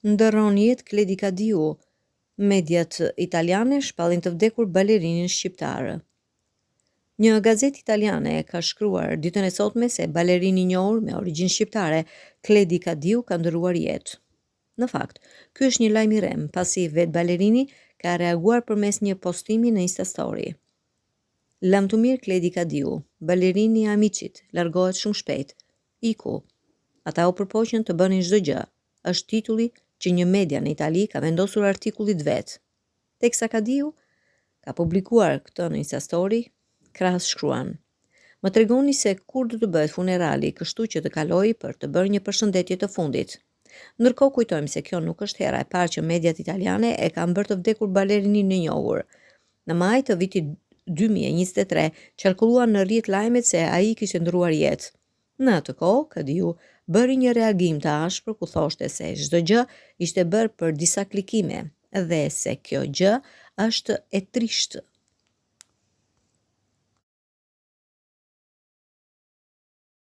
Ndërron jetë Kledi Kadiu. Mediat italiane shpallin të vdekur balerinin shqiptar. Një gazetë italiane ka shkruar ditën e sotme se balerini i njohur me origjinë shqiptare, Kledi Kadiu, ka ndëruar jetë. Në fakt, ky është një lajm i rrem, pasi vetë balerini ka reaguar përmes një postimi në Instastory. Lam të mirë Kledi Kadiu, balerini i Amiçit, largohet shumë shpejt. Iku. Ata u përpoqën të bënin çdo gjë, është titulli që një media në Itali ka vendosur artikullit vet. Teksa Kadiu ka publikuar këtë në Instastory, krahas shkruan: "Më tregoni se kur do të bëhet funerali, kështu që të kaloj për të bërë një përshëndetje të fundit." Ndërkohë kujtojmë se kjo nuk është hera e parë që mediat italiane e kanë bërë të vdekur balerinin e njohur. Në maj të vitit 2023 qarkulluan në rrjet lajmet se ai kishte ndëruar jetë. Në atë kohë, Kadiu bëri një reagim të ashpër ku thoshte se çdo gjë ishte bërë për disa klikime dhe se kjo gjë është e trishtë.